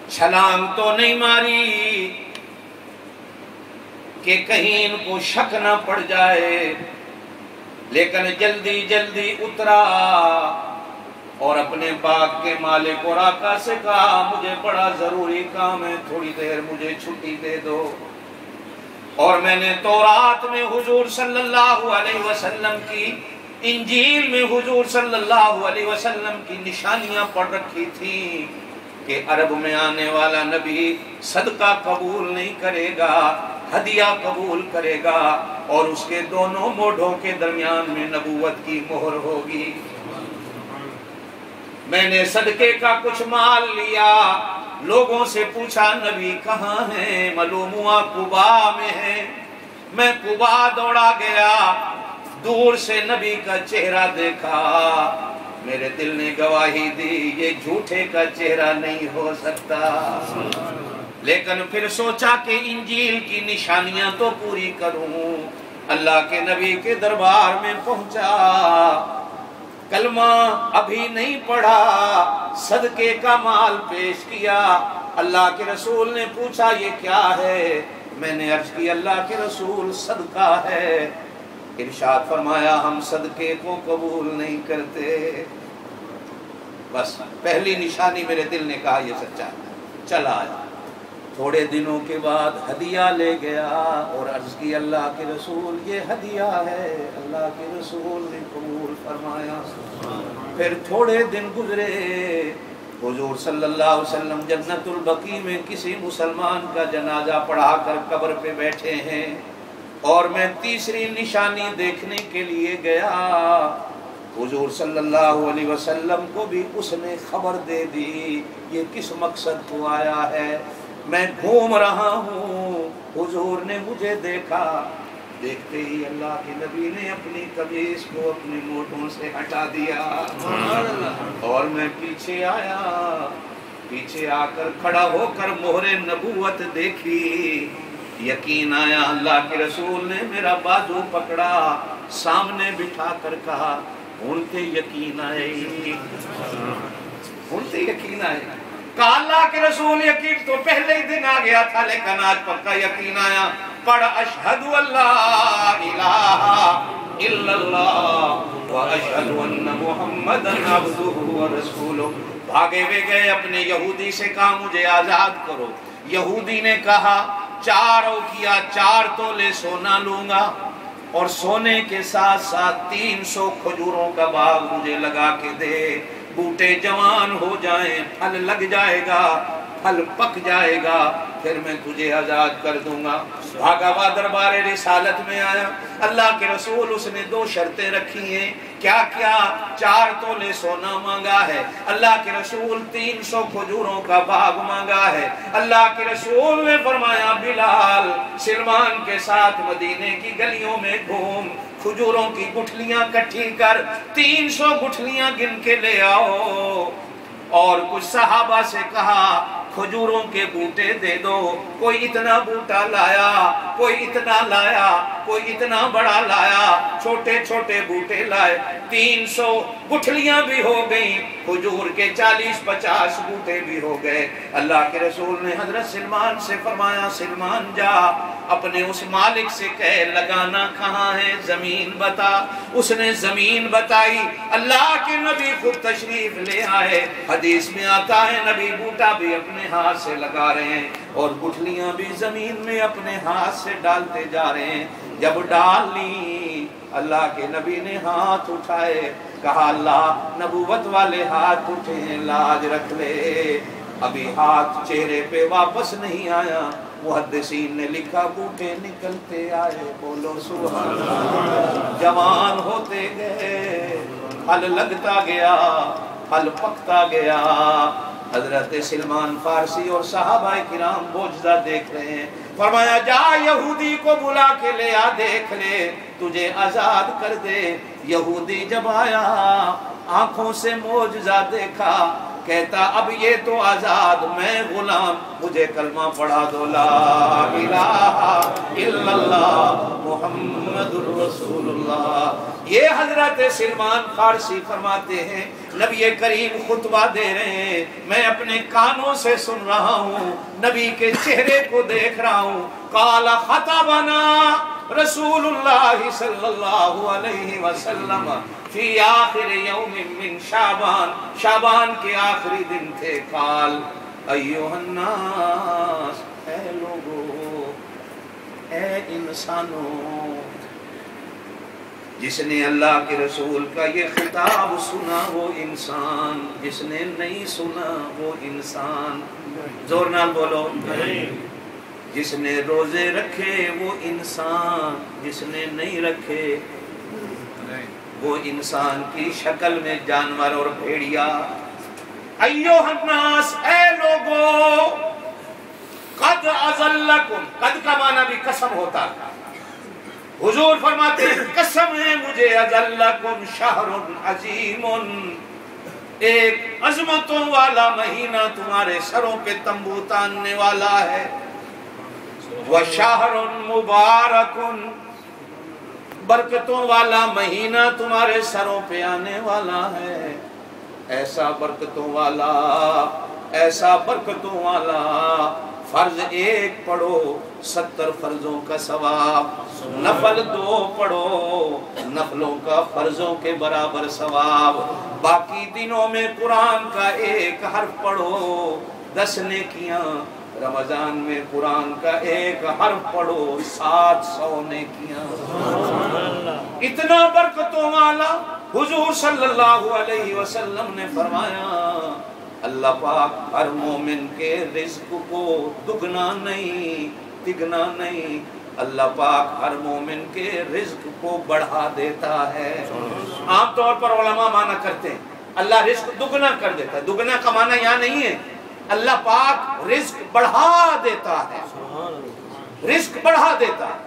چھلانگ تو نہیں ماری کہ کہیں ان کو شک نہ پڑ جائے، لیکن جلدی جلدی اترا اور اپنے باغ کے مالک اور آقا سے کہا مجھے بڑا ضروری کام ہے، تھوڑی دیر مجھے چھٹی دے دو۔ اور میں نے تورات میں حضور صلی اللہ علیہ وسلم کی، انجیل میں حضور صلی اللہ علیہ وسلم کی نشانیاں پڑھ رکھی تھی کہ عرب میں آنے والا نبی صدقہ قبول نہیں کرے گا، ہدیہ قبول کرے گا، اور اس کے دونوں موڈھوں کے درمیان میں نبوت کی مہر ہوگی۔ میں نے صدقے کا کچھ مال لیا، لوگوں سے پوچھا نبی کہاں ہیں؟ معلوم ہوا قبا میں ہے۔ میں قبا دوڑا گیا، دور سے نبی کا چہرہ دیکھا، میرے دل نے گواہی دی یہ جھوٹے کا چہرہ نہیں ہو سکتا، لیکن پھر سوچا کہ انجیل کی نشانیاں تو پوری کروں۔ اللہ کے نبی کے دربار میں پہنچا، کلمہ ابھی نہیں پڑھا، صدقے کا مال پیش کیا۔ اللہ کے رسول نے پوچھا یہ کیا ہے؟ میں نے عرض کی اللہ کے رسول صدقہ ہے۔ ارشاد فرمایا ہم صدقے کو قبول نہیں کرتے۔ بس پہلی نشانی میرے دل نے کہا یہ سچا ہے، چلا آیا۔ تھوڑے دنوں کے بعد ہدیہ لے گیا اور عرض کی اللہ کے رسول یہ ہدیہ ہے، اللہ کے رسول نے قبول فرمایا۔ پھر تھوڑے دن گزرے، حضور صلی اللہ علیہ وسلم جنت البقیع میں کسی مسلمان کا جنازہ پڑھا کر قبر پہ بیٹھے ہیں، اور میں تیسری نشانی دیکھنے کے لیے گیا۔ حضور صلی اللہ علیہ وسلم کو بھی اس نے خبر دے دی یہ کس مقصد کو آیا ہے۔ میں گھوم رہا ہوں، حضور نے مجھے دیکھا، دیکھتے ہی اللہ کے نبی نے اپنی قمیص کو اپنے مونڈھوں سے ہٹا دیا، اور میں پیچھے آیا، پیچھے آ کر کھڑا ہو کر مہر نبوت دیکھی۔ یقین آیا، اللہ کے رسول نے میرا بازو پکڑا، سامنے بٹھا کر کہا ہن تے یقین آئے، ہن تے یقین آئے۔ کہا اللہ کے رسول یقین تو پہلے ہی دن آ گیا تھا، لیکن آج پکا یقین آیا۔ پڑھ اشہد اللہ الہ الا اللہ و اشہد ان محمد عبدہ و رسولہ۔ بھاگے ہوئے گئے، اپنے یہودی سے کہا مجھے آزاد کرو۔ یہودی نے کہا 4 اوقیہ 4 تولے سونا لوں گا، اور سونے کے ساتھ ساتھ 300 کھجوروں کا باغ مجھے لگا کے دے، بوٹے جوان ہو جائیں، پھل لگ جائے گا، پھل پک جائے گا، پھر میں تجھے آزاد کر دوں گا۔ بھاگا ہوا دربار رسالت میں آیا، اللہ کے رسول اس نے 2 شرطیں رکھی ہیں۔ کیا کیا؟ 4 تولے سونا مانگا ہے، اللہ کے رسول 300 کھجوروں کا باغ مانگا ہے۔ اللہ کے رسول نے فرمایا بلال سلمان کے ساتھ مدینے کی گلیوں میں گھوم، کھجوروں کی گٹھلیاں کٹھی کر 300 گٹھلیاں گن کے لے آؤ۔ اور کچھ صحابہ سے کہا کھجوروں کے بوٹے دے دو، کوئی اتنا بوٹا لایا، کوئی اتنا لایا، کوئی اتنا بڑا لایا، چھوٹے چھوٹے بوٹے لائے، 300 گٹھلیاں بھی ہو گئیں، کھجور کے 40-50 بوٹے بھی ہو گئے۔ اللہ کے رسول نے حضرت سلمان سے فرمایا سلمان جا اپنے اس مالک سے کہے لگانا کہاں ہے، زمین بتا۔ اس نے زمین بتائی، اللہ کے نبی خود تشریف لے آئے۔ حدیث میں آتا ہے نبی بوٹا بھی اپنے ہاتھ سے لگا رہے ہیں اور گٹھلیاں بھی زمین میں اپنے ہاتھ سے ڈالتے جا رہے ہیں۔ جب ڈال لی، اللہ کے نبی نے ہاتھ اٹھائے، کہا اللہ نبوت والے ہاتھ اٹھے ہیں، لاج رکھ لے۔ ابھی ہاتھ چہرے پہ واپس نہیں آیا، محدثین نے لکھا بوٹے نکلتے آئے، بولو سبحان اللہ۔ جوان ہوتے گئے، پھل لگتا گیا، پھل پکتا گیا۔ حضرت سلمان فارسی اور صحابہ کرام معجزہ دیکھ رہے ہیں۔ فرمایا جا یہودی کو بلا کے لے آ، دیکھ لے تجھے آزاد کر دے۔ یہودی جب آیا، آنکھوں سے معجزہ دیکھا کہتا اب یہ تو آزاد، میں غلام، مجھے کلمہ پڑھا دو لا الہ الا اللہ محمد الرسول اللہ۔ یہ حضرت سلمان فارسی فرماتے ہیں نبی کریم خطبہ دے رہے ہیں، میں اپنے کانوں سے سن رہا ہوں، نبی کے چہرے کو دیکھ رہا ہوں۔ قال خطبنا رسول اللہ صلی اللہ علیہ وسلم فی آخر یوم من شعبان، شعبان کے آخری دن تھے۔ قال ایھا الناس، اے لوگو، اے انسانوں، جس نے اللہ کے رسول کا یہ خطاب سنا وہ انسان، جس نے نہیں سنا وہ انسان۔ زور نال بولو، جس نے روزے رکھے وہ انسان، جس نے نہیں رکھے وہ انسان کی شکل میں جانور اور بھیڑیا۔ ایھا الناس، اے لوگو، قد اضلکم، قد کا معنی بھی قسم ہوتا ہے۔ حضور فرماتے ہیں قسم ہے مجھے، اضلکم شہر عظیم، ایک عظمتوں والا مہینہ تمہارے سروں پہ تمبو تاننے والا ہے۔ وشہر مبارک، برکتوں والا مہینہ تمہارے سروں پہ آنے والا ہے۔ ایسا برکتوں والا، ایسا برکتوں والا، فرض ایک پڑھو 70 فرضوں کا ثواب، نفل 2 پڑھو نفلوں کا فرضوں کے برابر ثواب، باقی دنوں میں قرآن کا 1 حرف پڑھو 10 نیکیاں، رمضان میں قرآن کا 1 حرف پڑھو 700 نیکیاں۔ اتنا برکتوں والا حضور صلی اللہ علیہ وسلم نے فرمایا اللہ پاک ہر مومن کے رزق کو دگنا نہیں تگنا نہیں، اللہ پاک ہر مومن کے رزق کو بڑھا دیتا ہے۔ عام طور پر علماء معنی کرتے ہیں اللہ رزق دگنا کر دیتا ہے، دگنا کا معنی یہاں نہیں ہے، اللہ پاک رزق بڑھا دیتا ہے، رزق بڑھا دیتا ہے،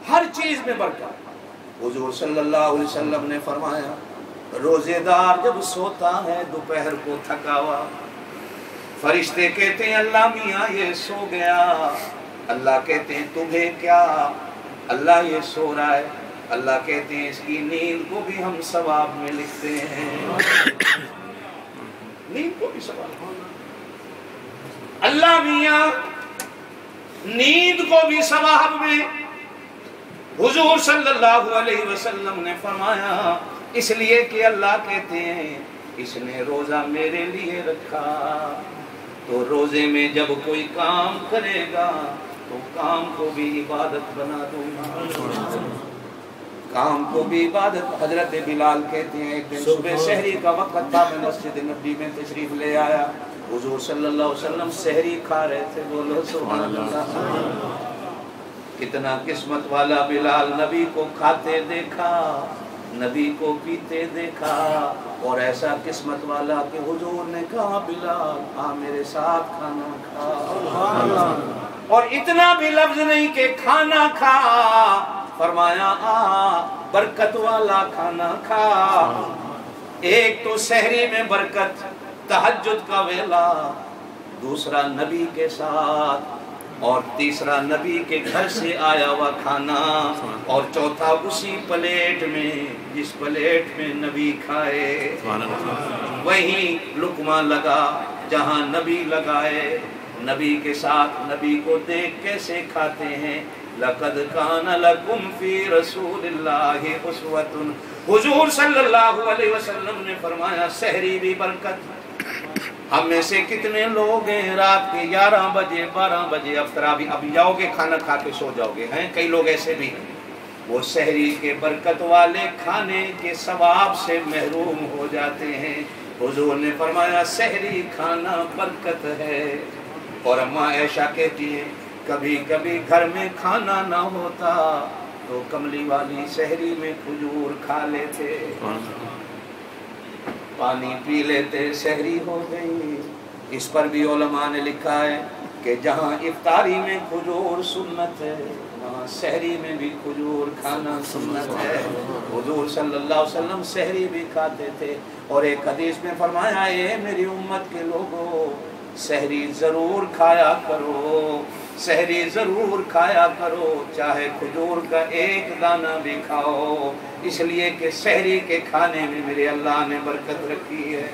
ہر چیز میں برکت۔ حضور صلی اللہ علیہ وسلم نے فرمایا روزے دار جب سوتا ہے دوپہر کو تھکا ہوا، فرشتے کہتے ہیں اللہ میاں یہ سو گیا، اللہ کہتے ہیں تمہیں کیا، اللہ یہ سو رہا ہے، اللہ کہتے ہیں اس کی نیند کو بھی ہم ثواب میں لکھتے ہیں، نیند کو بھی ثواب میں، اللہ میاں نیند کو بھی ثواب میں۔ حضور صلی اللہ علیہ وسلم نے فرمایا اس لیے کہ اللہ کہتے ہیں اس نے روزہ میرے لیے رکھا، تو روزے میں جب کوئی کام کرے گا تو کام کو بھی عبادت بنا دوں گا، کام کو بھی عبادت۔ حضرت بلال کہتے ہیں ایک دن صبح سحری کا وقت تھا، میں مسجد نبی میں تشریف لے آیا، حضور صلی اللہ علیہ وسلم سحری کھا رہے تھے، بولو سبحان اللہ، کتنا قسمت والا بلال، نبی کو کھاتے دیکھا، نبی کو پیتے دیکھا، اور ایسا قسمت والا کہ حضور نے کہا بلال آ میرے ساتھ کھانا کھا، اور اتنا بھی لفظ نہیں کہ کھانا کھا، فرمایا آ برکت والا کھانا کھا۔ ایک تو سحری میں برکت، تہجد کا ویلا، دوسرا نبی کے ساتھ، اور تیسرا نبی کے گھر سے آیا ہوا کھانا، اور چوتھا اسی پلیٹ میں جس پلیٹ میں نبی کھائے وہیں لقمہ لگا جہاں نبی لگائے، نبی کے ساتھ نبی کو دیکھ کیسے کھاتے ہیں۔ لَقَدْ كَانَ لَكُمْ فِي رَسُولِ اللَّهِ أُسْوَةٌ، حضور صلی اللہ علیہ وسلم نے فرمایا سحری بھی برکت۔ ہم میں سے کتنے لوگ ہیں رات کے 11 بجے 12 بجے اب جاؤ گے کھانا کھا کے سو جاؤ گے، ہیں کئی لوگ ایسے بھی ہیں، وہ سحری کے برکت والے کھانے کے ثواب سے محروم ہو جاتے ہیں۔ حضور نے فرمایا سحری کھانا برکت ہے۔ اور اماں عائشہ کہتی ہیں کبھی کبھی گھر میں کھانا نہ ہوتا تو کملی والی سحری میں کھجور کھا لیتے، پانی پی لیتے، سحری ہو گئی۔ اس پر بھی علماء نے لکھا ہے کہ جہاں افطاری میں کھجور سنت ہے وہاں ہاں سحری میں بھی کھجور کھانا سنت ہے. حضور صلی اللہ علیہ وسلم سحری بھی کھاتے تھے. اور ایک حدیث میں فرمایا اے میری امت کے لوگوں سحری ضرور کھایا کرو, سحری ضرور کھایا کرو, چاہے کھجور کا ایک دانہ بھی کھاؤ, اس لیے کہ سحری کے کھانے میں میرے اللہ نے برکت رکھی ہے.